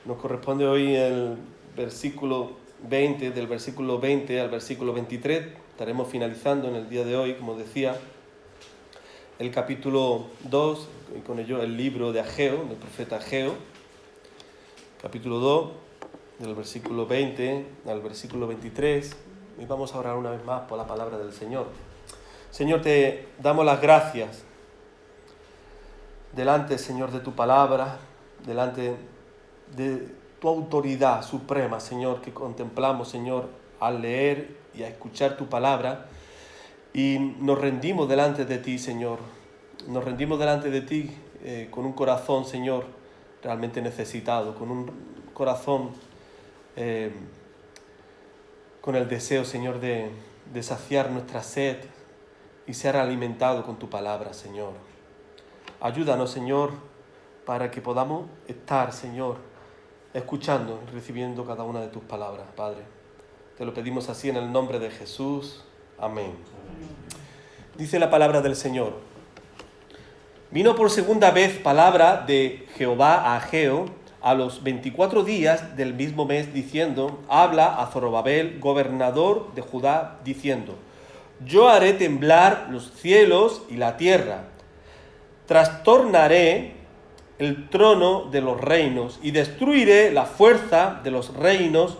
Nos corresponde hoy el versículo 20, del versículo 20 al versículo 23. Estaremos finalizando en el día de hoy, como decía, el capítulo 2, y con ello el libro de Ageo, del profeta Ageo. Capítulo 2, del versículo 20 al versículo 23. Y vamos a orar una vez más por la palabra del Señor. Señor, te damos las gracias delante, Señor, de tu palabra, delante de tu autoridad suprema, Señor, que contemplamos, Señor, al leer y a escuchar tu palabra, y nos rendimos delante de ti, Señor. Nos rendimos delante de ti con un corazón, Señor, realmente necesitado, con un corazón con el deseo, Señor, de saciar nuestra sed y ser alimentado con tu palabra, Señor. Ayúdanos, Señor, para que podamos estar, Señor, escuchando y recibiendo cada una de tus palabras, Padre. Te lo pedimos así en el nombre de Jesús. Amén. Dice la palabra del Señor. Vino por segunda vez palabra de Jehová a Ageo a los 24 días del mismo mes, diciendo: habla a Zorobabel, gobernador de Judá, diciendo: yo haré temblar los cielos y la tierra, trastornaré el trono de los reinos y destruiré la fuerza de los reinos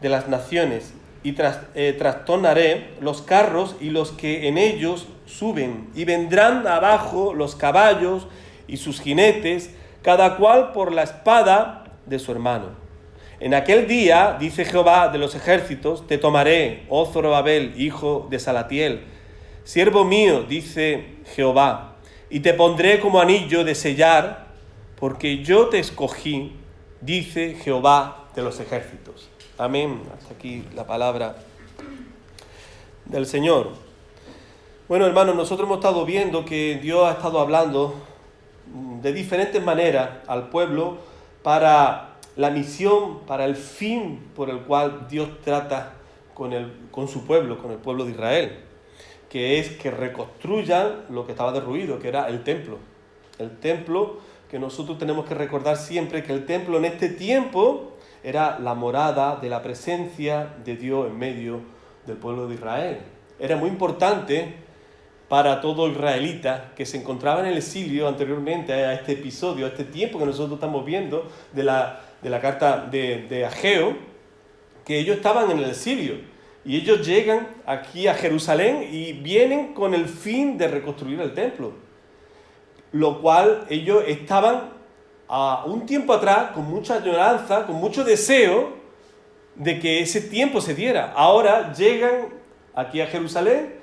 de las naciones y trastornaré los carros y los que en ellos suben, y vendrán abajo los caballos y sus jinetes, cada cual por la espada de su hermano. En aquel día, dice Jehová de los ejércitos, te tomaré, oh Zorobabel, hijo de Salatiel, siervo mío, dice Jehová, y te pondré como anillo de sellar, porque yo te escogí, dice Jehová de los ejércitos. Amén. Hasta aquí la palabra del Señor. Bueno, hermanos, nosotros hemos estado viendo que Dios ha estado hablando de diferentes maneras al pueblo para la misión, para el fin por el cual Dios trata con su pueblo, con el pueblo de Israel, que es que reconstruyan lo que estaba derruido, que era el templo. El templo que nosotros tenemos que recordar siempre, que el templo en este tiempo era la morada de la presencia de Dios en medio del pueblo de Israel. Era muy importante para todo israelita que se encontraba en el exilio anteriormente a este episodio, a este tiempo que nosotros estamos viendo de la carta de Ageo, que ellos estaban en el exilio y ellos llegan aquí a Jerusalén y vienen con el fin de reconstruir el templo, lo cual ellos estaban a un tiempo atrás con mucha añoranza, con mucho deseo de que ese tiempo se diera. Ahora llegan aquí a Jerusalén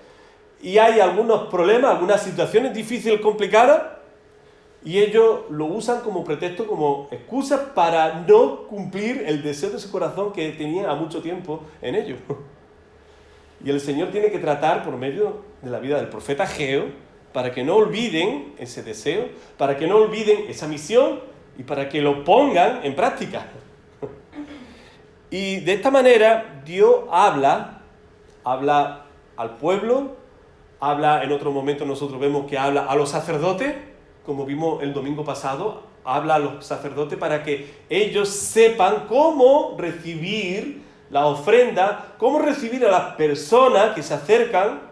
y hay algunos problemas, algunas situaciones difíciles, complicadas, y ellos lo usan como pretexto, como excusa para no cumplir el deseo de su corazón que tenían a mucho tiempo en ellos. Y el Señor tiene que tratar por medio de la vida del profeta Ageo para que no olviden ese deseo, para que no olviden esa misión y para que lo pongan en práctica. Y de esta manera Dios habla al pueblo, habla en otro momento, nosotros vemos que habla a los sacerdotes, como vimos el domingo pasado, habla a los sacerdotes para que ellos sepan cómo recibir la ofrenda, cómo recibir a las personas que se acercan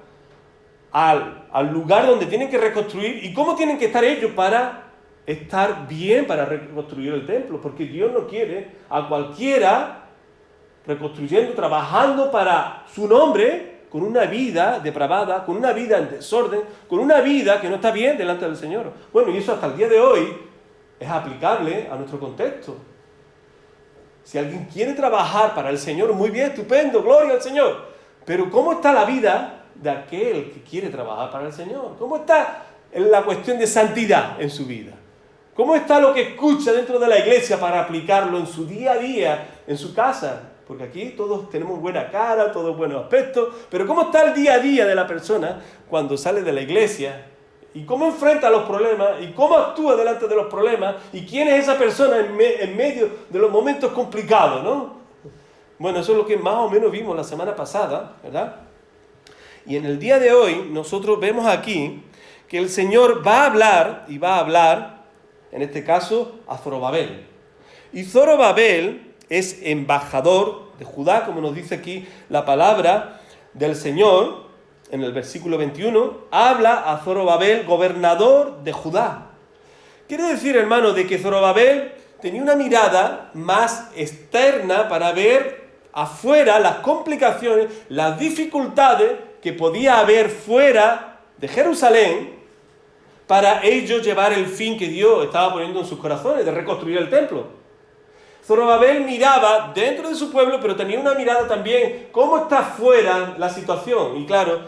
al lugar donde tienen que reconstruir y cómo tienen que estar ellos para estar bien para reconstruir el templo, porque Dios no quiere a cualquiera reconstruyendo, trabajando para su nombre, con una vida depravada, con una vida en desorden, con una vida que no está bien delante del Señor. Bueno, y eso hasta el día de hoy es aplicable a nuestro contexto. Si alguien quiere trabajar para el Señor, muy bien, estupendo, gloria al Señor. Pero ¿cómo está la vida de aquel que quiere trabajar para el Señor? ¿Cómo está la cuestión de santidad en su vida? ¿Cómo está lo que escucha dentro de la iglesia para aplicarlo en su día a día, en su casa? Porque aquí todos tenemos buena cara, todos buenos aspectos, pero ¿cómo está el día a día de la persona cuando sale de la iglesia? ¿Y cómo enfrenta los problemas? ¿Y cómo actúa delante de los problemas? ¿Y quién es esa persona en medio de los momentos complicados, no? Bueno, eso es lo que más o menos vimos la semana pasada, ¿verdad? Y en el día de hoy nosotros vemos aquí que el Señor va a hablar, en este caso, a Zorobabel. Y Zorobabel es embajador de Judá, como nos dice aquí la palabra del Señor, en el versículo 21, habla a Zorobabel, gobernador de Judá. Quiere decir, hermano, de que Zorobabel tenía una mirada más externa para ver afuera las complicaciones, las dificultades que podía haber fuera de Jerusalén para ellos llevar el fin que Dios estaba poniendo en sus corazones, de reconstruir el templo. Zorobabel miraba dentro de su pueblo, pero tenía una mirada también, ¿cómo está fuera la situación? Y claro,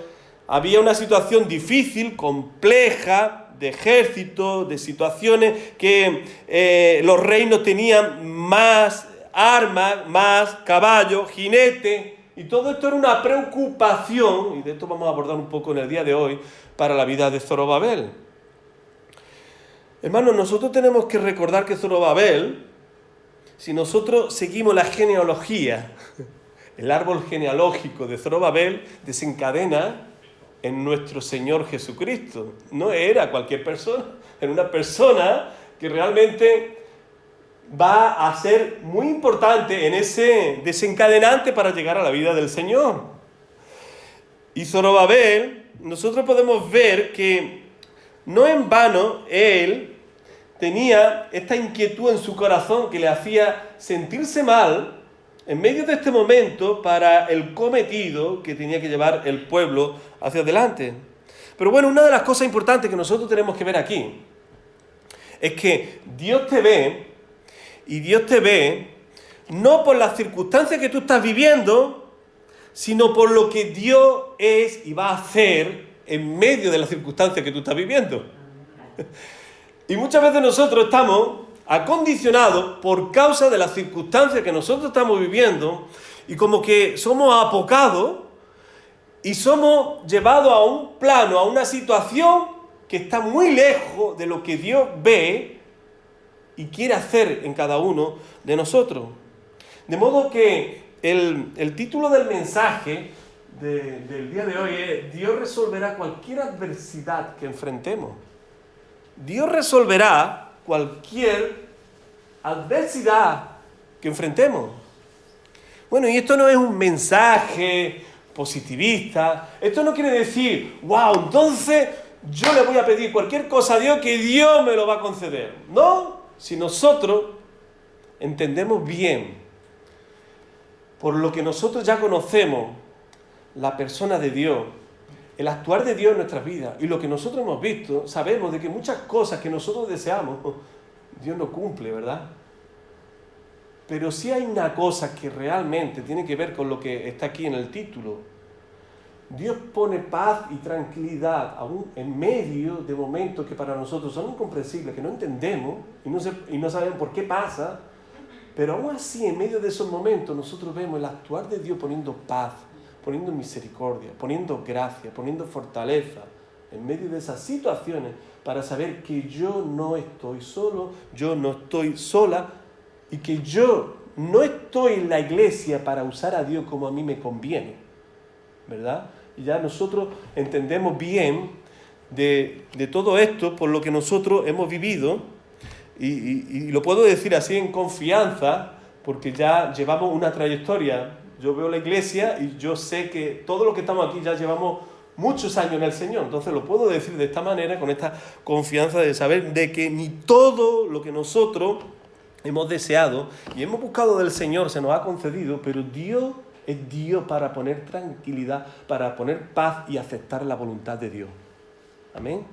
había una situación difícil, compleja, de ejército, de situaciones que los reinos tenían más armas, más caballos, jinetes, y todo esto era una preocupación, y de esto vamos a abordar un poco en el día de hoy, para la vida de Zorobabel. Hermanos, nosotros tenemos que recordar que Zorobabel, si nosotros seguimos la genealogía, el árbol genealógico de Zorobabel desencadena en nuestro Señor Jesucristo. No era cualquier persona, era una persona que realmente va a ser muy importante en ese desencadenante para llegar a la vida del Señor. Y Zorobabel, nosotros podemos ver que no en vano él tenía esta inquietud en su corazón que le hacía sentirse mal en medio de este momento para el cometido que tenía que llevar el pueblo hacia adelante. Pero bueno, una de las cosas importantes que nosotros tenemos que ver aquí es que Dios te ve, y Dios te ve no por las circunstancias que tú estás viviendo, sino por lo que Dios es y va a hacer en medio de las circunstancias que tú estás viviendo. Y muchas veces nosotros estamos acondicionados por causa de las circunstancias que nosotros estamos viviendo, y como que somos apocados y somos llevados a un plano, a una situación que está muy lejos de lo que Dios ve y quiere hacer en cada uno de nosotros. De modo que el título del mensaje del día de hoy es: Dios resolverá cualquier adversidad que enfrentemos. Dios resolverá cualquier adversidad que enfrentemos. Bueno, y esto no es un mensaje positivista. Esto no quiere decir, wow, entonces yo le voy a pedir cualquier cosa a Dios que Dios me lo va a conceder. No, si nosotros entendemos bien, por lo que nosotros ya conocemos, la persona de Dios, el actuar de Dios en nuestras vidas y lo que nosotros hemos visto, sabemos de que muchas cosas que nosotros deseamos, Dios no cumple, ¿verdad? Pero sí hay una cosa que realmente tiene que ver con lo que está aquí en el título. Dios pone paz y tranquilidad aún en medio de momentos que para nosotros son incomprensibles, que no entendemos y no sabemos por qué pasa, pero aún así en medio de esos momentos nosotros vemos el actuar de Dios poniendo paz, poniendo misericordia, poniendo gracia, poniendo fortaleza en medio de esas situaciones para saber que yo no estoy solo, yo no estoy sola y que yo no estoy en la iglesia para usar a Dios como a mí me conviene, ¿verdad? Y ya nosotros entendemos bien de todo esto por lo que nosotros hemos vivido y lo puedo decir así en confianza porque ya llevamos una trayectoria. Yo veo la iglesia y yo sé que todos los que estamos aquí ya llevamos muchos años en el Señor. Entonces lo puedo decir de esta manera, con esta confianza de saber de que ni todo lo que nosotros hemos deseado y hemos buscado del Señor se nos ha concedido, pero Dios es Dios para poner tranquilidad, para poner paz y aceptar la voluntad de Dios. Amén.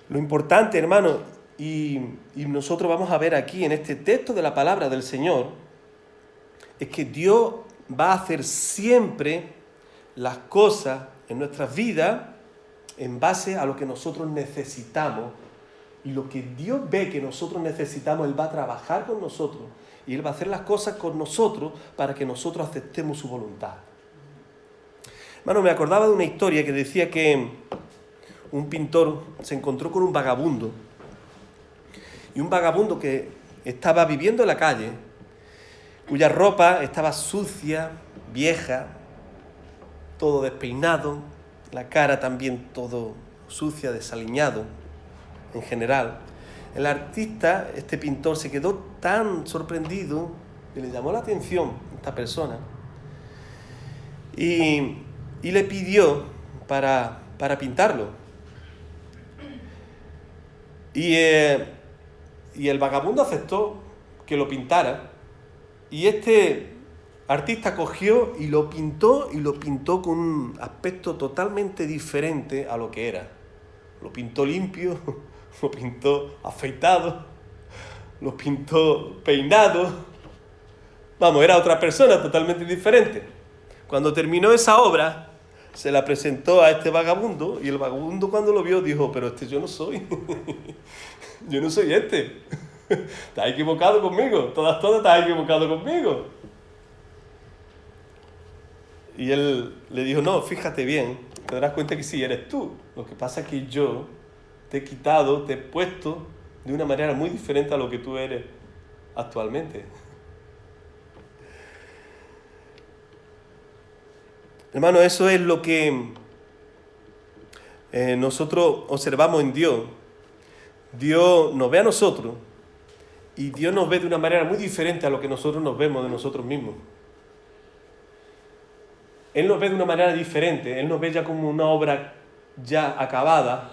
Lo importante, hermano, y nosotros vamos a ver aquí en este texto de la palabra del Señor, es que Dios va a hacer siempre las cosas en nuestras vidas en base a lo que nosotros necesitamos. Y lo que Dios ve que nosotros necesitamos, Él va a trabajar con nosotros. Y Él va a hacer las cosas con nosotros para que nosotros aceptemos su voluntad. Hermano, me acordaba de una historia que decía que un pintor se encontró con un vagabundo. Y un vagabundo que estaba viviendo en la calle, cuya ropa estaba sucia, vieja, todo despeinado, la cara también todo sucia, desaliñado en general. el artista, este pintor, se quedó tan sorprendido y le llamó la atención a esta persona y le pidió para pintarlo. Y el vagabundo aceptó que lo pintara, y este artista cogió y lo pintó con un aspecto totalmente diferente a lo que era. Lo pintó limpio, lo pintó afeitado, lo pintó peinado. Vamos, era otra persona totalmente diferente. Cuando terminó esa obra, se la presentó a este vagabundo, y el vagabundo, cuando lo vio, dijo: pero este yo no soy. Yo no soy este. Estás equivocado conmigo. Todas estás equivocado conmigo. Y él le dijo: no, fíjate bien, te darás cuenta que sí eres tú. Lo que pasa es que yo te he quitado, te he puesto de una manera muy diferente a lo que tú eres actualmente. Hermano, eso es lo que nosotros observamos en Dios. Dios nos ve a nosotros, y Dios nos ve de una manera muy diferente a lo que nosotros nos vemos de nosotros mismos. Él nos ve de una manera diferente. Él nos ve ya como una obra ya acabada.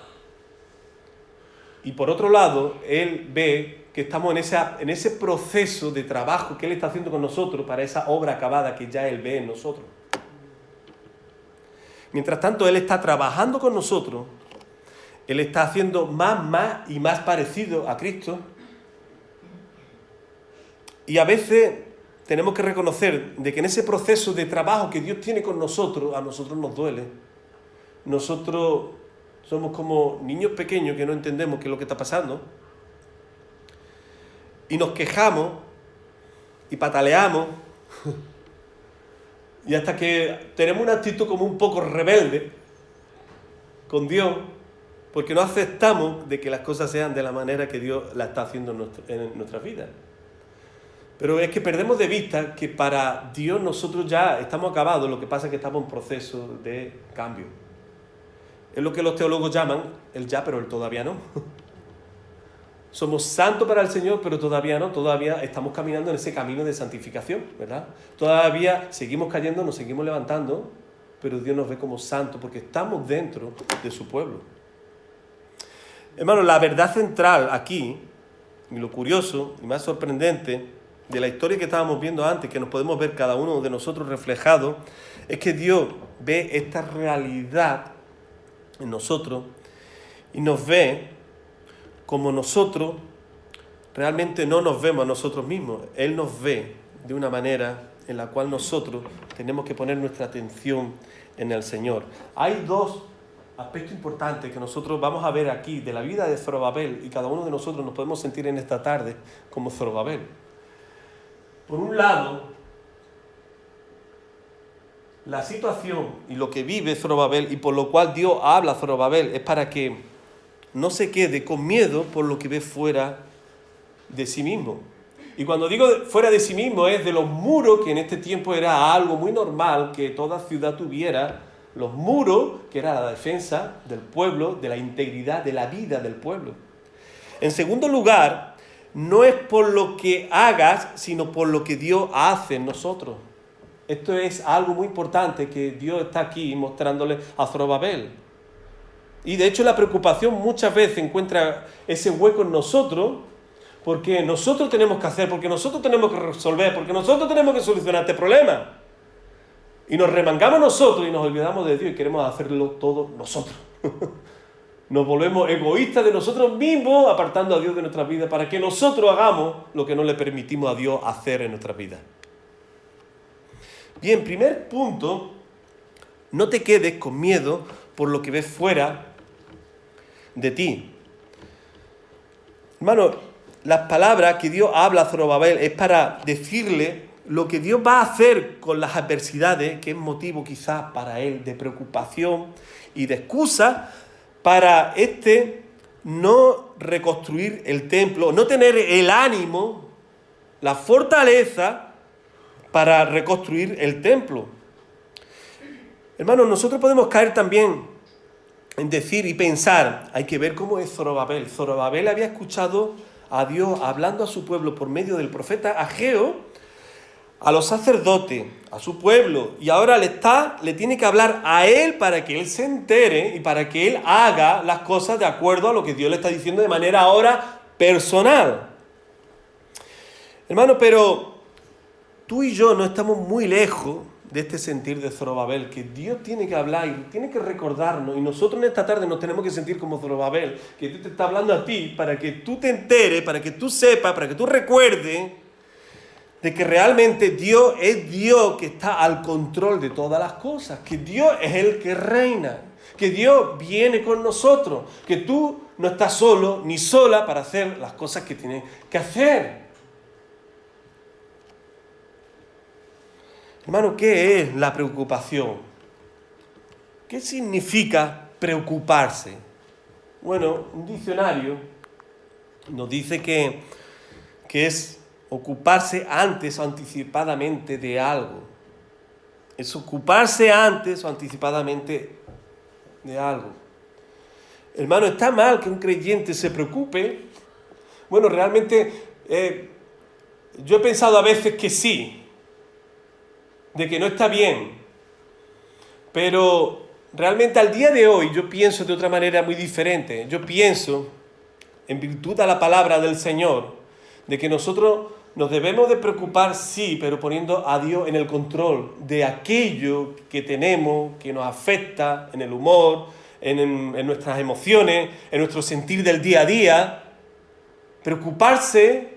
Y por otro lado, Él ve que estamos en ese proceso de trabajo que Él está haciendo con nosotros para esa obra acabada que ya Él ve en nosotros. Mientras tanto, Él está trabajando con nosotros. Él está haciendo más y más parecido a Cristo. Y a veces tenemos que reconocer de que en ese proceso de trabajo que Dios tiene con nosotros, a nosotros nos duele. Nosotros somos como niños pequeños que no entendemos qué es lo que está pasando. Y nos quejamos y pataleamos. Y hasta que tenemos una actitud como un poco rebelde con Dios, porque no aceptamos de que las cosas sean de la manera que Dios la está haciendo en nuestras vidas. Pero es que perdemos de vista que para Dios nosotros ya estamos acabados, lo que pasa es que estamos en proceso de cambio. Es lo que los teólogos llaman el ya, pero el todavía no. Somos santos para el Señor, pero todavía no, todavía estamos caminando en ese camino de santificación, ¿verdad? Todavía seguimos cayendo, nos seguimos levantando, pero Dios nos ve como santos porque estamos dentro de su pueblo. Hermano, la verdad central aquí, y lo curioso y más sorprendente de la historia que estábamos viendo antes, que nos podemos ver cada uno de nosotros reflejado, es que Dios ve esta realidad en nosotros y nos ve como nosotros realmente no nos vemos a nosotros mismos. Él nos ve de una manera en la cual nosotros tenemos que poner nuestra atención en el Señor. Hay dos aspectos importantes que nosotros vamos a ver aquí de la vida de Zorobabel, y cada uno de nosotros nos podemos sentir en esta tarde como Zorobabel. Por un lado, la situación y lo que vive Zorobabel, y por lo cual Dios habla a Zorobabel, es para que no se quede con miedo por lo que ve fuera de sí mismo. Y cuando digo fuera de sí mismo, es de los muros, que en este tiempo era algo muy normal que toda ciudad tuviera. Los muros, que era la defensa del pueblo, de la integridad, de la vida del pueblo. En segundo lugar, no es por lo que hagas, sino por lo que Dios hace en nosotros. Esto es algo muy importante que Dios está aquí mostrándole a Zorobabel. Y de hecho la preocupación muchas veces encuentra ese hueco en nosotros, porque nosotros tenemos que hacer, porque nosotros tenemos que resolver, porque nosotros tenemos que solucionar este problema. Y nos remangamos nosotros y nos olvidamos de Dios y queremos hacerlo todo nosotros. Nos volvemos egoístas de nosotros mismos, apartando a Dios de nuestras vidas para que nosotros hagamos lo que no le permitimos a Dios hacer en nuestras vidas. Bien, primer punto, no te quedes con miedo por lo que ves fuera de ti. Hermano, las palabras que Dios habla a Zorobabel es para decirle lo que Dios va a hacer con las adversidades, que es motivo quizás para él de preocupación y de excusa para no reconstruir el templo, no tener el ánimo, la fortaleza para reconstruir el templo. Hermanos, nosotros podemos caer también en decir y pensar, hay que ver cómo es Zorobabel. Zorobabel había escuchado a Dios hablando a su pueblo por medio del profeta Ageo, a los sacerdotes, a su pueblo, y ahora le tiene que hablar a él para que él se entere y para que él haga las cosas de acuerdo a lo que Dios le está diciendo de manera ahora personal. Hermano, pero tú y yo no estamos muy lejos de este sentir de Zorobabel, que Dios tiene que hablar y tiene que recordarnos, y nosotros en esta tarde nos tenemos que sentir como Zorobabel, que Dios te está hablando a ti para que tú te enteres, para que tú sepas, para que tú recuerdes de que realmente Dios es Dios que está al control de todas las cosas, que Dios es el que reina, que Dios viene con nosotros, que tú no estás solo ni sola para hacer las cosas que tienes que hacer. Hermano, ¿qué es la preocupación? ¿Qué significa preocuparse? Bueno, un diccionario nos dice que es ocuparse antes o anticipadamente de algo. Es ocuparse antes o anticipadamente de algo. Hermano, ¿está mal que un creyente se preocupe? Bueno, realmente yo he pensado a veces que sí, de que no está bien, pero realmente al día de hoy yo pienso de otra manera muy diferente. Yo pienso, en virtud de la palabra del Señor, de que nosotros nos debemos de preocupar, sí, pero poniendo a Dios en el control de aquello que tenemos, que nos afecta en el humor, en nuestras emociones, en nuestro sentir del día a día. Preocuparse,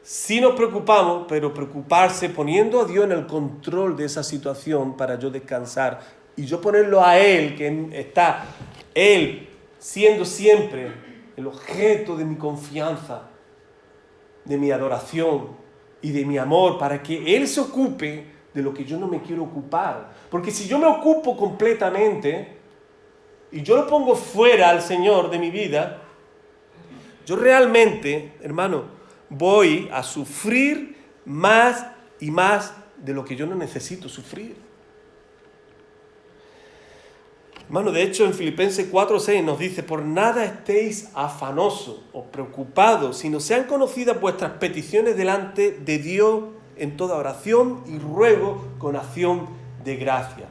sí nos preocupamos, pero preocuparse poniendo a Dios en el control de esa situación para yo descansar y yo ponerlo a Él, que está Él siendo siempre el objeto de mi confianza, de mi adoración y de mi amor, para que Él se ocupe de lo que yo no me quiero ocupar. Porque si yo me ocupo completamente y yo lo pongo fuera al Señor de mi vida, yo realmente, hermano, voy a sufrir más y más de lo que yo no necesito sufrir. Hermano, de hecho en Filipenses 4:6 nos dice: por nada estéis afanosos o preocupados, sino sean conocidas vuestras peticiones delante de Dios en toda oración y ruego con acción de gracia.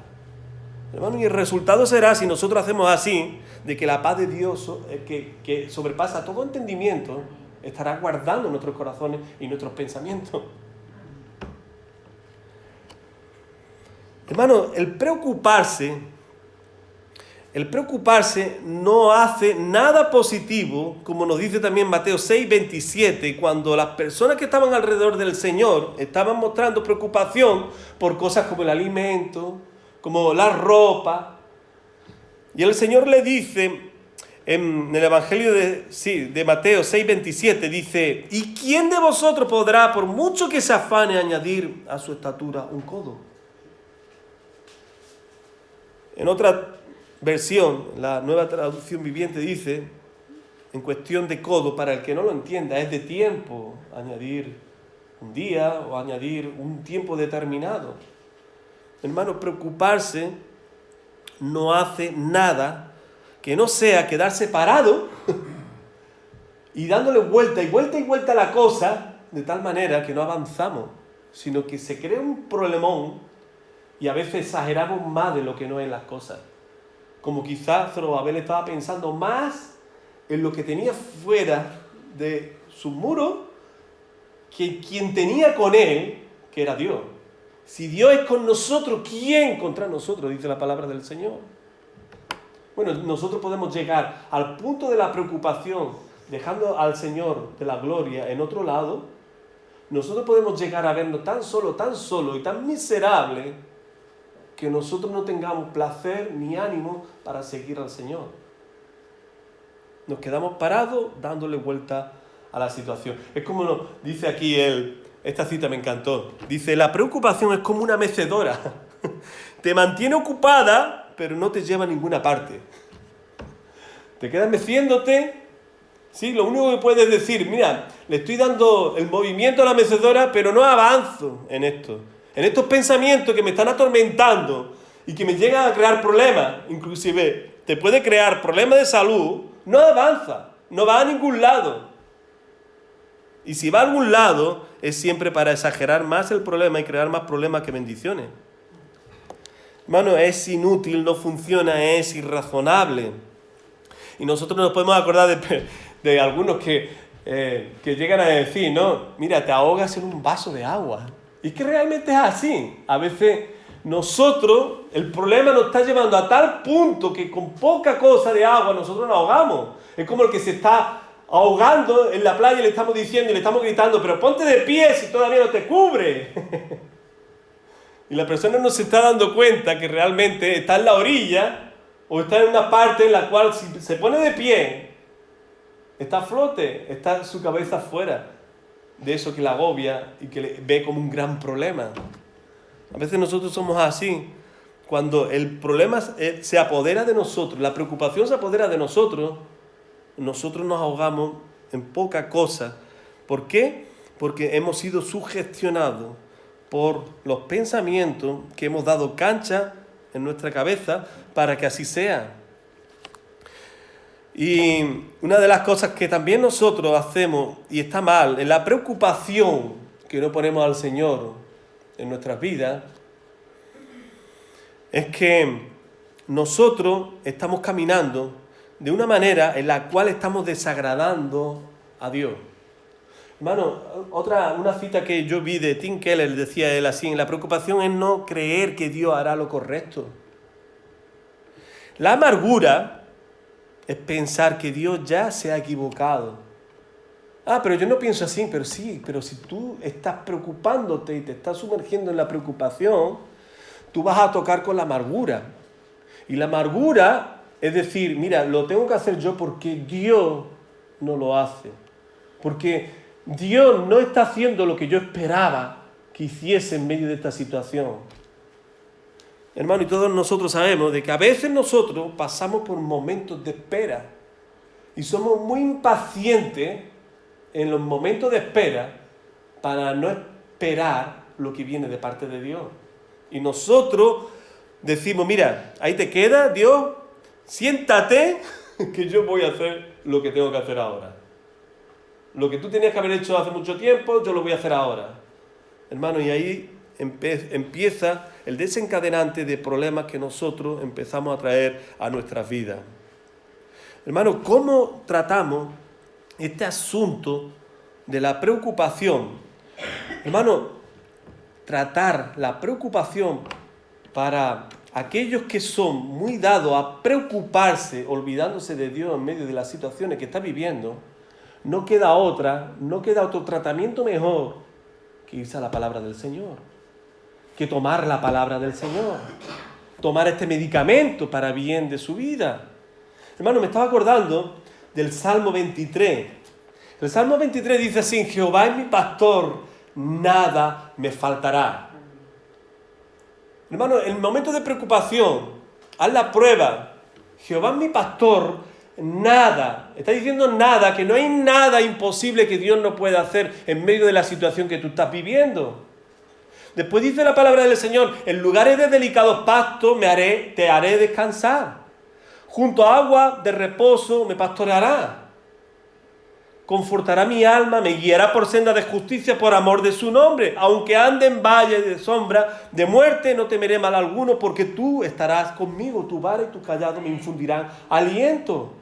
Hermano, y el resultado será, si nosotros hacemos así, de que la paz de Dios, que sobrepasa todo entendimiento, estará guardando nuestros corazones y nuestros pensamientos. Hermano, el preocuparse no hace nada positivo, como nos dice también Mateo 6:27, cuando las personas que estaban alrededor del Señor estaban mostrando preocupación por cosas como el alimento, como la ropa. Y el Señor le dice en el Evangelio de Mateo 6:27, dice: ¿y quién de vosotros podrá, por mucho que se afane, añadir a su estatura un codo? En otra versión, la Nueva Traducción Viviente dice, en cuestión de codo, para el que no lo entienda, es de tiempo, añadir un día o añadir un tiempo determinado. Hermano, preocuparse no hace nada que no sea quedarse parado y dándole vuelta y vuelta y vuelta a la cosa, de tal manera que no avanzamos, sino que se crea un problemón y a veces exageramos más de lo que no es las cosas. Como quizás Zorobabel estaba pensando más en lo que tenía fuera de su muro que quien tenía con él, que era Dios. Si Dios es con nosotros, ¿quién contra nosotros? Dice la palabra del Señor. Bueno, nosotros podemos llegar al punto de la preocupación, dejando al Señor de la gloria en otro lado. Nosotros podemos llegar a vernos tan solo y tan miserable, que nosotros no tengamos placer ni ánimo para seguir al Señor. Nos quedamos parados dándole vuelta a la situación. Es como nos dice aquí esta cita me encantó. Dice: la preocupación es como una mecedora. Te mantiene ocupada, pero no te lleva a ninguna parte. Te quedas meciéndote. Sí, lo único que puedes decir: mira, le estoy dando el movimiento a la mecedora, pero no avanzo en esto. En estos pensamientos que me están atormentando y que me llegan a crear problemas, inclusive te puede crear problemas de salud, no avanza, no va a ningún lado. Y si va a algún lado, es siempre para exagerar más el problema y crear más problemas que bendiciones. Hermano, es inútil, no funciona, es irrazonable. Y nosotros nos podemos acordar de algunos que llegan a decir, no, mira, te ahogas en un vaso de agua. Y es que realmente es así. A veces nosotros, el problema nos está llevando a tal punto que con poca cosa de agua nosotros nos ahogamos. Es como el que se está ahogando en la playa y le estamos diciendo y le estamos gritando, pero ponte de pie si todavía no te cubre. Y la persona no se está dando cuenta que realmente está en la orilla o está en una parte en la cual si se pone de pie, está a flote, está su cabeza fuera de eso que la agobia y que le ve como un gran problema. A veces nosotros somos así. Cuando el problema se apodera de nosotros, la preocupación se apodera de nosotros, nosotros nos ahogamos en poca cosa. ¿Por qué? Porque hemos sido sugestionados por los pensamientos que hemos dado cancha en nuestra cabeza para que así sea. Y una de las cosas que también nosotros hacemos, y está mal, en la preocupación que no ponemos al Señor en nuestras vidas, es que nosotros estamos caminando de una manera en la cual estamos desagradando a Dios. Hermano, una cita que yo vi de Tim Keller, decía él así, la preocupación es no creer que Dios hará lo correcto. La amargura es pensar que Dios ya se ha equivocado. Pero yo no pienso así, pero sí, pero si tú estás preocupándote y te estás sumergiendo en la preocupación, tú vas a tocar con la amargura. Y la amargura es decir, mira, lo tengo que hacer yo porque Dios no lo hace. Porque Dios no está haciendo lo que yo esperaba que hiciese en medio de esta situación. Hermano, y todos nosotros sabemos de que a veces nosotros pasamos por momentos de espera y somos muy impacientes en los momentos de espera para no esperar lo que viene de parte de Dios. Y nosotros decimos, mira, ahí te queda, Dios, siéntate que yo voy a hacer lo que tengo que hacer ahora. Lo que tú tenías que haber hecho hace mucho tiempo, yo lo voy a hacer ahora. Hermano, y ahí empieza el desencadenante de problemas que nosotros empezamos a traer a nuestras vidas. Hermano, ¿cómo tratamos este asunto de la preocupación? Hermano, tratar la preocupación para aquellos que son muy dados a preocuparse, olvidándose de Dios en medio de las situaciones que está viviendo, no queda otro tratamiento mejor que irse a la palabra del Señor, que tomar la palabra del Señor, tomar este medicamento para bien de su vida. Hermano, me estaba acordando del Salmo 23. El Salmo 23 dice así: Jehová es mi pastor, nada me faltará. Hermano, en momentos de preocupación, haz la prueba. Jehová es mi pastor, nada. Está diciendo nada, que no hay nada imposible que Dios no pueda hacer en medio de la situación que tú estás viviendo. Después dice la palabra del Señor: en lugares de delicados pastos te haré descansar. Junto a agua de reposo me pastoreará. Confortará mi alma, me guiará por senda de justicia por amor de su nombre. Aunque ande en valle de sombra de muerte, no temeré mal alguno, porque tú estarás conmigo. Tu vara y tu callado me infundirán aliento.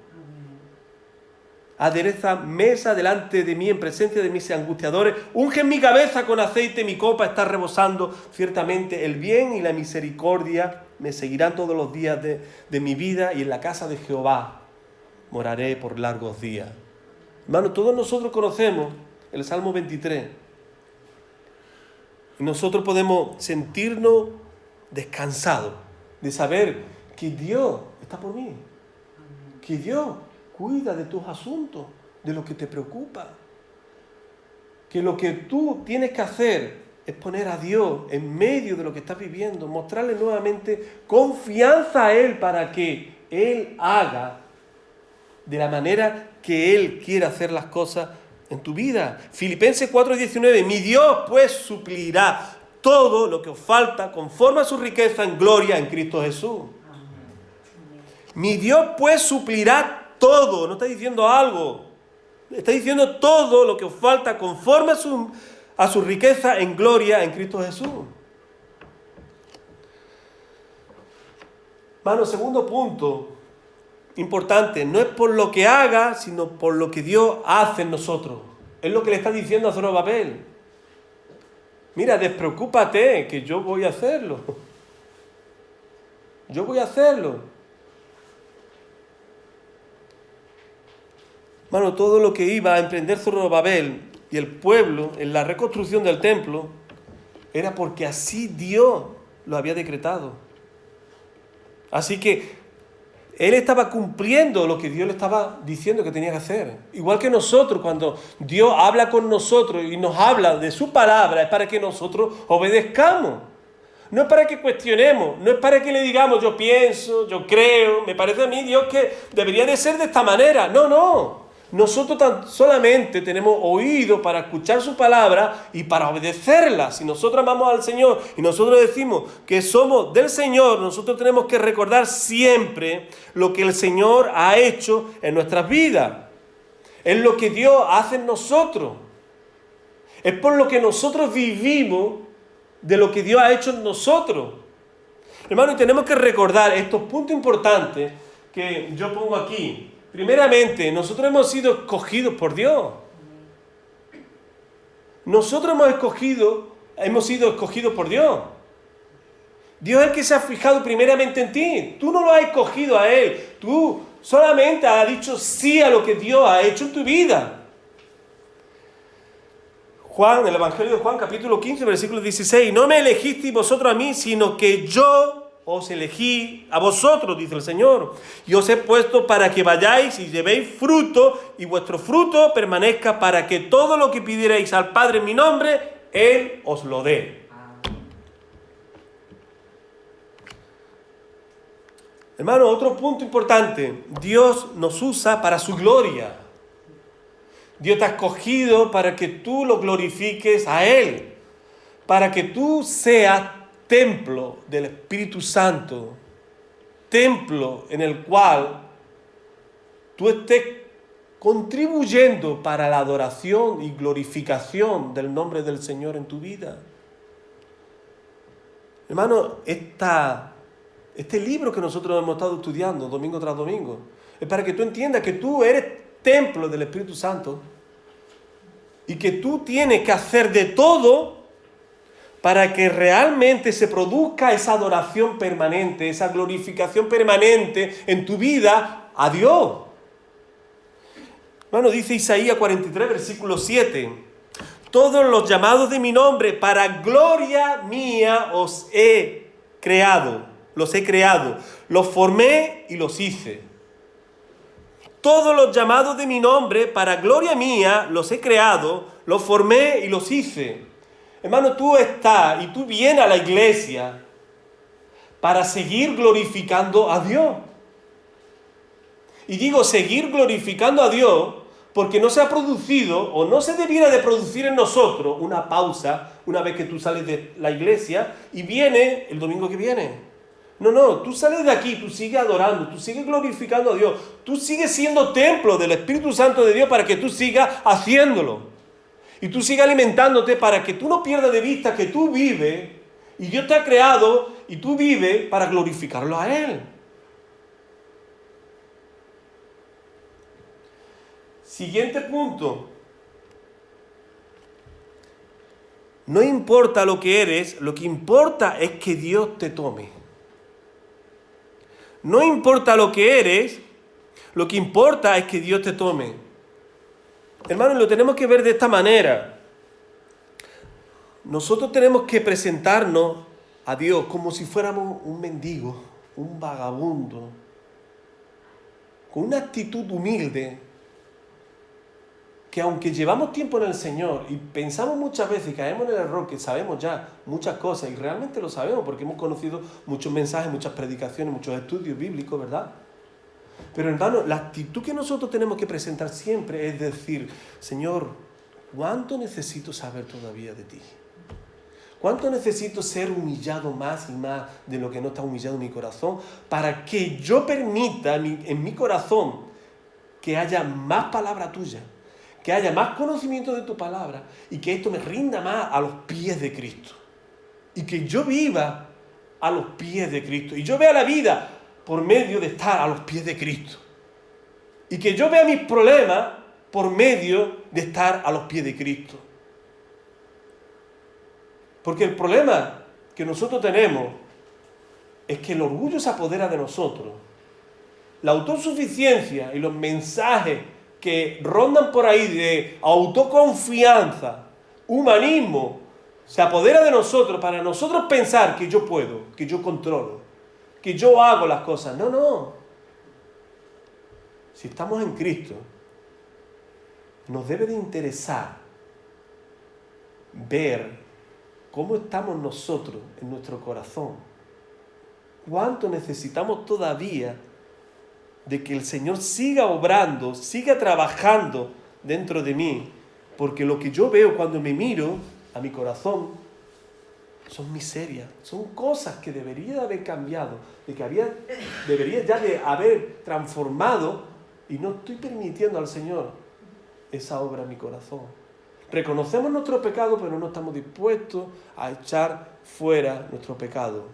Adereza mesa delante de mí en presencia de mis angustiadores. Unge mi cabeza con aceite, mi copa está rebosando. Ciertamente el bien y la misericordia me seguirán todos los días de mi vida, y en la casa de Jehová moraré por largos días. Hermano, todos nosotros conocemos el Salmo 23. Y nosotros podemos sentirnos descansados de saber que Dios está por mí. Que Dios cuida de tus asuntos, de lo que te preocupa. Que lo que tú tienes que hacer es poner a Dios en medio de lo que estás viviendo, mostrarle nuevamente confianza a Él para que Él haga de la manera que Él quiere hacer las cosas en tu vida. Filipenses 4:19, mi Dios pues suplirá todo lo que os falta conforme a su riqueza en gloria en Cristo Jesús. Mi Dios pues suplirá todo. No está diciendo algo. Está diciendo todo lo que os falta conforme a su riqueza en gloria en Cristo Jesús. Hermano, segundo punto importante. No es por lo que haga, sino por lo que Dios hace en nosotros. Es lo que le está diciendo a Zorobabel. Mira, despreocúpate, que yo voy a hacerlo. Yo voy a hacerlo. Hermano, todo lo que iba a emprender Zorobabel y el pueblo en la reconstrucción del templo era porque así Dios lo había decretado. Así que él estaba cumpliendo lo que Dios le estaba diciendo que tenía que hacer. Igual que nosotros, cuando Dios habla con nosotros y nos habla de su palabra, es para que nosotros obedezcamos. No es para que cuestionemos, no es para que le digamos yo pienso, yo creo, me parece a mí Dios que debería de ser de esta manera. No. Nosotros tan solamente tenemos oído para escuchar su palabra y para obedecerla. Si nosotros amamos al Señor y nosotros decimos que somos del Señor, nosotros tenemos que recordar siempre lo que el Señor ha hecho en nuestras vidas. Es lo que Dios hace en nosotros. Es por lo que nosotros vivimos de lo que Dios ha hecho en nosotros. Hermano, y tenemos que recordar estos puntos importantes que yo pongo aquí. Primeramente, nosotros hemos sido escogidos por Dios. Nosotros hemos sido escogidos por Dios. Dios es el que se ha fijado primeramente en ti. Tú no lo has escogido a Él. Tú solamente has dicho sí a lo que Dios ha hecho en tu vida. Juan, el Evangelio de Juan, capítulo 15, versículo 16. No me elegisteis vosotros a mí, sino que yo os elegí a vosotros, dice el Señor, y os he puesto para que vayáis y llevéis fruto, y vuestro fruto permanezca, para que todo lo que pidierais al Padre en mi nombre, Él os lo dé. Hermano, otro punto importante. Dios nos usa para su gloria. Dios te ha escogido para que tú lo glorifiques a Él, para que tú seas templo del Espíritu Santo, templo en el cual tú estés contribuyendo para la adoración y glorificación del nombre del Señor en tu vida. Hermano, este libro que nosotros hemos estado estudiando domingo tras domingo es para que tú entiendas que tú eres templo del Espíritu Santo y que tú tienes que hacer de todo para que realmente se produzca esa adoración permanente, esa glorificación permanente en tu vida a Dios. Bueno, dice Isaías 43, versículo 7. Todos los llamados de mi nombre, para gloria mía los he creado, los formé y los hice. Todos los llamados de mi nombre, para gloria mía, los he creado, los formé y los hice. Hermano, tú estás y tú vienes a la iglesia para seguir glorificando a Dios. Y digo seguir glorificando a Dios porque no se ha producido o no se debiera de producir en nosotros una pausa una vez que tú sales de la iglesia y viene el domingo que viene. No, tú sales de aquí, tú sigues adorando, tú sigues glorificando a Dios, tú sigues siendo templo del Espíritu Santo de Dios para que tú sigas haciéndolo. Y tú sigas alimentándote para que tú no pierdas de vista que tú vives y Dios te ha creado y tú vives para glorificarlo a Él. Siguiente punto. No importa lo que eres, lo que importa es que Dios te tome. No importa lo que eres, lo que importa es que Dios te tome. Hermanos, lo tenemos que ver de esta manera. Nosotros tenemos que presentarnos a Dios como si fuéramos un mendigo, un vagabundo, con una actitud humilde, que aunque llevamos tiempo en el Señor y pensamos muchas veces y caemos en el error que sabemos ya muchas cosas, y realmente lo sabemos porque hemos conocido muchos mensajes, muchas predicaciones, muchos estudios bíblicos, ¿verdad? Pero hermano, la actitud que nosotros tenemos que presentar siempre es decir, Señor, ¿cuánto necesito saber todavía de ti? ¿Cuánto necesito ser humillado más y más de lo que no está humillado en mi corazón? Para que yo permita en mi corazón que haya más palabra tuya, que haya más conocimiento de tu palabra y que esto me rinda más a los pies de Cristo. Y que yo viva a los pies de Cristo. Y yo vea la vida por medio de estar a los pies de Cristo. Y que yo vea mis problemas por medio de estar a los pies de Cristo. Porque el problema que nosotros tenemos es que el orgullo se apodera de nosotros. La autosuficiencia y los mensajes que rondan por ahí de autoconfianza, humanismo, se apodera de nosotros para nosotros pensar que yo puedo, que yo controlo, que yo hago las cosas. No, no. Si estamos en Cristo, nos debe de interesar ver cómo estamos nosotros en nuestro corazón. Cuánto necesitamos todavía de que el Señor siga obrando, siga trabajando dentro de mí. Porque lo que yo veo cuando me miro a mi corazón son miserias, son cosas que debería de haber cambiado, debería ya de haber transformado, y no estoy permitiendo al Señor esa obra en mi corazón. Reconocemos nuestro pecado, pero no estamos dispuestos a echar fuera nuestro pecado.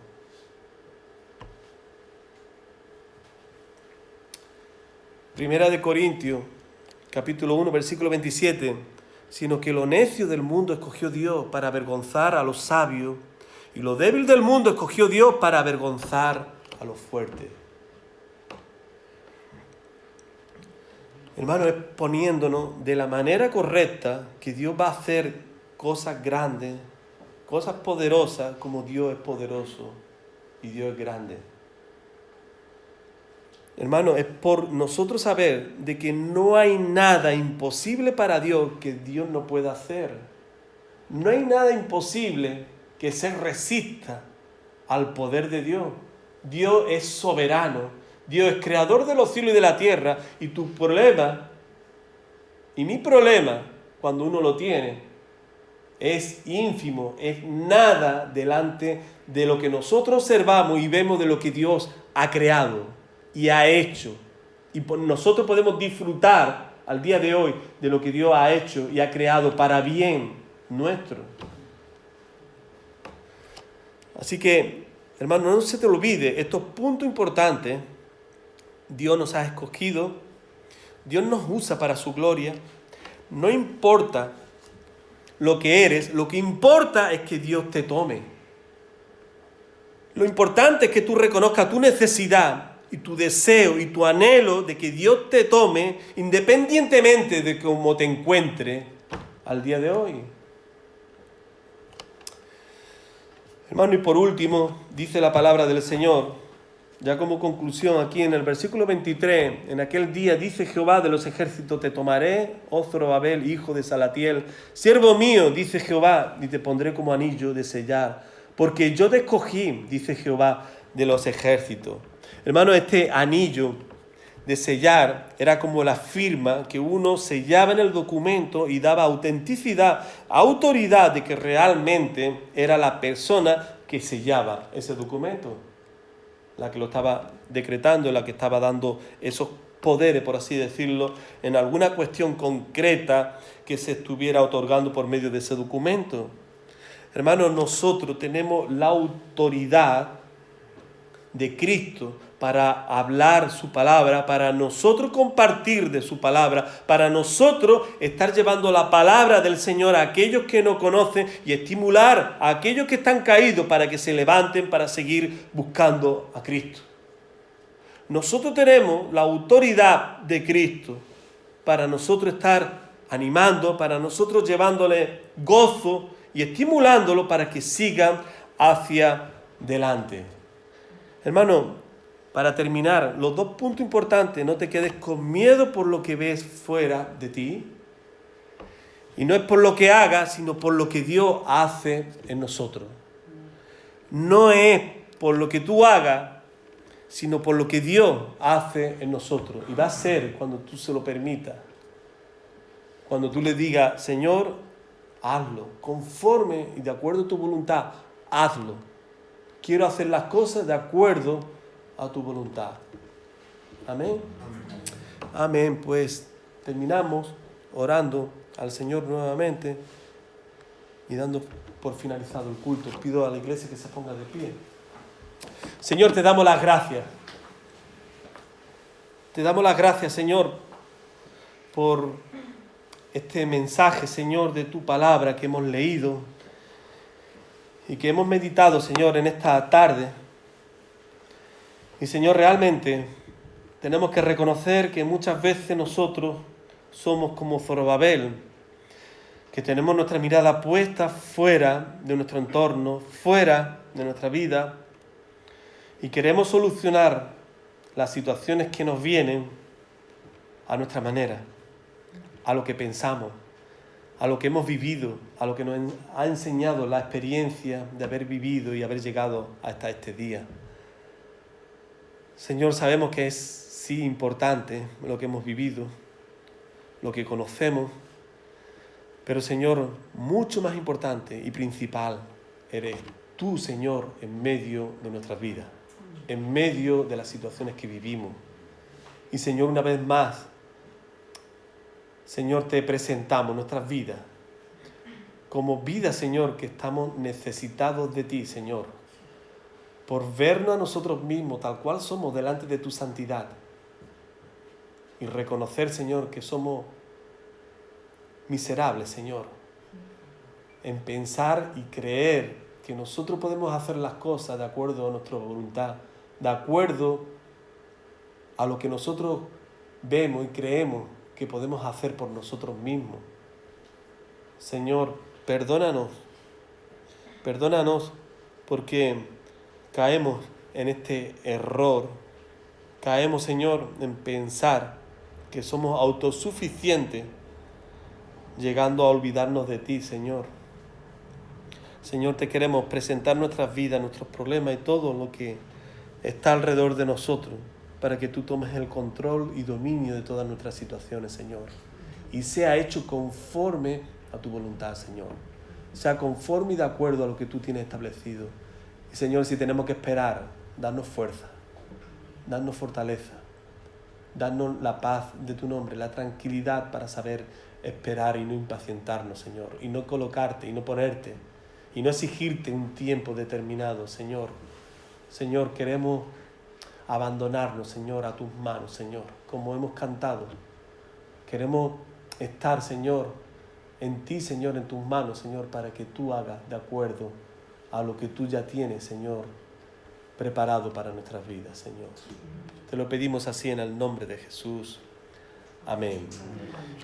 Primera de Corintios, capítulo 1, versículo 27. Sino que lo necio del mundo escogió Dios para avergonzar a los sabios, y lo débil del mundo escogió Dios para avergonzar a los fuertes. Hermano, es poniéndonos de la manera correcta que Dios va a hacer cosas grandes, cosas poderosas, como Dios es poderoso y Dios es grande. Hermano, es por nosotros saber de que no hay nada imposible para Dios que Dios no pueda hacer. No hay nada imposible que se resista al poder de Dios. Dios es soberano. Dios es creador de los cielos y de la tierra. Y tu problema, y mi problema, cuando uno lo tiene, es ínfimo, es nada delante de lo que nosotros observamos y vemos de lo que Dios ha creado y ha hecho. Y nosotros podemos disfrutar al día de hoy de lo que Dios ha hecho y ha creado para bien nuestro. Así que, hermano, no se te olvide estos puntos importantes. Dios nos ha escogido, Dios nos usa para su gloria. No importa lo que eres, lo que importa es que Dios te tome. Lo importante es que tú reconozcas tu necesidad y tu deseo y tu anhelo de que Dios te tome independientemente de cómo te encuentres al día de hoy. Hermano, y por último, dice la palabra del Señor, ya como conclusión aquí en el versículo 23, en aquel día dice Jehová de los ejércitos, te tomaré, oh Zorobabel, hijo de Salatiel, siervo mío, dice Jehová, y te pondré como anillo de sellar, porque yo te escogí, dice Jehová de los ejércitos. Hermano, este anillo de sellar era como la firma que uno sellaba en el documento y daba autenticidad, autoridad de que realmente era la persona que sellaba ese documento, la que lo estaba decretando, la que estaba dando esos poderes, por así decirlo, en alguna cuestión concreta que se estuviera otorgando por medio de ese documento. Hermanos, nosotros tenemos la autoridad de Cristo para hablar su palabra, para nosotros compartir de su palabra, para nosotros estar llevando la palabra del Señor a aquellos que no conocen y estimular a aquellos que están caídos para que se levanten para seguir buscando a Cristo. Nosotros tenemos la autoridad de Cristo para nosotros estar animando, para nosotros llevándole gozo y estimulándolo para que sigan hacia delante. Hermano, para terminar, los dos puntos importantes: no te quedes con miedo por lo que ves fuera de ti. Y no es por lo que hagas, sino por lo que Dios hace en nosotros. No es por lo que tú hagas, sino por lo que Dios hace en nosotros. Y va a ser cuando tú se lo permitas. Cuando tú le digas, Señor, hazlo. Conforme y de acuerdo a tu voluntad, hazlo. Quiero hacer las cosas de acuerdo a tu voluntad. Amén. Amén. Pues terminamos orando al Señor nuevamente y dando por finalizado el culto. Pido a la iglesia que se ponga de pie. Señor, te damos las gracias. Te damos las gracias, Señor, por este mensaje, Señor, de tu palabra que hemos leído y que hemos meditado, Señor, en esta tarde. Y, Señor, realmente tenemos que reconocer que muchas veces nosotros somos como Zorobabel, que tenemos nuestra mirada puesta fuera de nuestro entorno, fuera de nuestra vida, y queremos solucionar las situaciones que nos vienen a nuestra manera, a lo que pensamos, a lo que hemos vivido, a lo que nos ha enseñado la experiencia de haber vivido y haber llegado hasta este día. Señor, sabemos que es sí importante lo que hemos vivido, lo que conocemos, pero Señor, mucho más importante y principal eres tú, Señor, en medio de nuestras vidas, en medio de las situaciones que vivimos. Y Señor, una vez más, Señor, te presentamos nuestras vidas como vidas, Señor, que estamos necesitados de ti, Señor, por vernos a nosotros mismos tal cual somos delante de tu santidad y reconocer, Señor, que somos miserables, Señor, en pensar y creer que nosotros podemos hacer las cosas de acuerdo a nuestra voluntad, de acuerdo a lo que nosotros vemos y creemos que podemos hacer por nosotros mismos. Señor, perdónanos porque caemos en este error, caemos, Señor, en pensar que somos autosuficientes, llegando a olvidarnos de ti, Señor. Señor, te queremos presentar nuestras vidas, nuestros problemas y todo lo que está alrededor de nosotros, para que tú tomes el control y dominio de todas nuestras situaciones, Señor. Y sea hecho conforme a tu voluntad, Señor. Sea conforme y de acuerdo a lo que tú tienes establecido. Y, Señor, si tenemos que esperar, danos fuerza, danos fortaleza, danos la paz de tu nombre, la tranquilidad para saber esperar y no impacientarnos, Señor. Y no colocarte y no ponerte y no exigirte un tiempo determinado, Señor. Señor, queremos abandonarnos, Señor, a tus manos, Señor, como hemos cantado. Queremos estar, Señor, en ti, Señor, en tus manos, Señor, para que tú hagas de acuerdo a lo que tú ya tienes, Señor, preparado para nuestras vidas, Señor. Te lo pedimos así en el nombre de Jesús. Amén.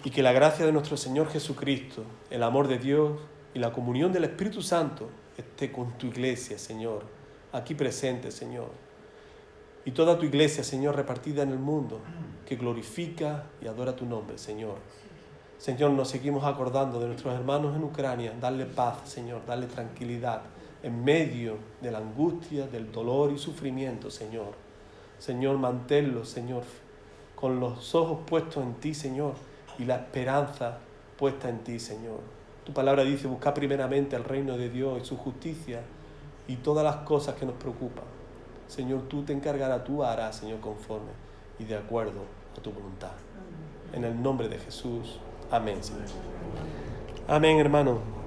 Y que la gracia de nuestro Señor Jesucristo, el amor de Dios y la comunión del Espíritu Santo esté con tu iglesia, Señor, aquí presente, Señor. Y toda tu iglesia, Señor, repartida en el mundo, que glorifica y adora tu nombre, Señor. Señor, nos seguimos acordando de nuestros hermanos en Ucrania. Darle paz, Señor, darle tranquilidad en medio de la angustia, del dolor y sufrimiento, Señor. Señor, manténlos, Señor, con los ojos puestos en ti, Señor, y la esperanza puesta en ti, Señor. Tu palabra dice, busca primeramente el reino de Dios y su justicia y todas las cosas que nos preocupan. Señor, tú te encargarás, tú harás, Señor, conforme y de acuerdo a tu voluntad. En el nombre de Jesús. Amén, Señor. Amén, hermano.